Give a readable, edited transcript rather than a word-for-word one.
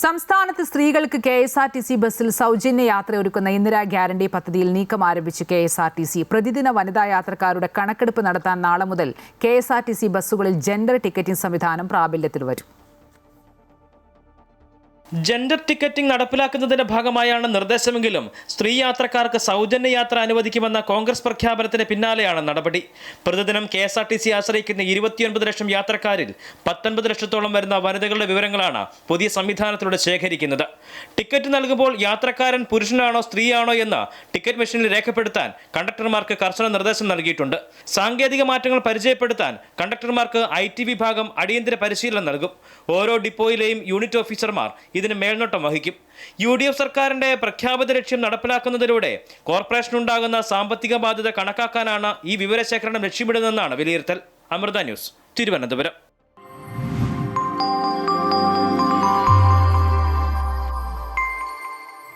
സംസ്ഥാനത്ത് സ്ത്രീകൾക്ക് കെഎസ്ആർടിസി ബസ്സിൽ സൗജന്യ യാത്ര ഒരുക്കുന്ന ഇന്ദിരാ ഗ്യാരണ്ടി പദ്ധതിയിൽ നീക്കം ആരംഭിച്ചു കെഎസ്ആർടിസി. പ്രതിദിന വനിതാ യാത്രക്കാരുടെ കണക്കെടുപ്പ് നടത്താൻ നാളെ മുതൽ കെഎസ്ആർടിസി ബസ്സുകളിൽ ജെൻഡർ ടിക്കറ്റിംഗ് സംവിധാനം പ്രാബല്യത്തിൽ വരും. ജെൻഡർ ടിക്കറ്റിംഗ് നടപ്പിലാക്കുന്നതിന്റെ ഭാഗമായാണ് നിർദ്ദേശമെങ്കിലും സ്ത്രീ യാത്രക്കാർക്ക് സൗജന്യ യാത്ര അനുവദിക്കുമെന്ന കോൺഗ്രസ് പ്രഖ്യാപനത്തിന് പിന്നാലെയാണ് നടപടി. പ്രതിദിനം കെഎസ്ആർടിസി ആശ്രയിക്കുന്ന 29 ലക്ഷം യാത്രക്കാരിൽ 19 ലക്ഷത്തോളം വരുന്ന വനിതകളുടെ വിവരങ്ങളാണ് പുതിയ സംവിധാനത്തിലൂടെ ശേഖരിക്കുന്നത്. ടിക്കറ്റ് നൽകുമ്പോൾ യാത്രക്കാരൻ പുരുഷനാണോ സ്ത്രീയാണോ എന്ന് ടിക്കറ്റ് മെഷീനിൽ രേഖപ്പെടുത്താൻ കണ്ടക്ടർമാർക്ക് കർശന നിർദ്ദേശം നൽകിയിട്ടുണ്ട്. സാങ്കേതിക മാറ്റങ്ങൾ പരിചയപ്പെടുത്താൻ കണ്ടക്ടർമാർക്ക് IT വിഭാഗം അടിയന്തര പരിശീലനം നൽകും. ഓരോ ഡിപ്പോയിലെയും യൂണിറ്റ് ഓഫീസർമാർ ഇതിന് മേൽനോട്ടം വഹിക്കും. UDF സർക്കാരിന്റെ പ്രഖ്യാപിത ലക്ഷ്യം നടപ്പിലാക്കുന്നതിലൂടെ കോർപ്പറേഷനുണ്ടാകുന്ന സാമ്പത്തിക ബാധ്യത കണക്കാക്കാനാണ് ഈ വിവരശേഖരണം ലക്ഷ്യമിടുന്നതെന്നാണ് വിലയിരുത്തൽ. അമൃത ന്യൂസ്, തിരുവനന്തപുരം.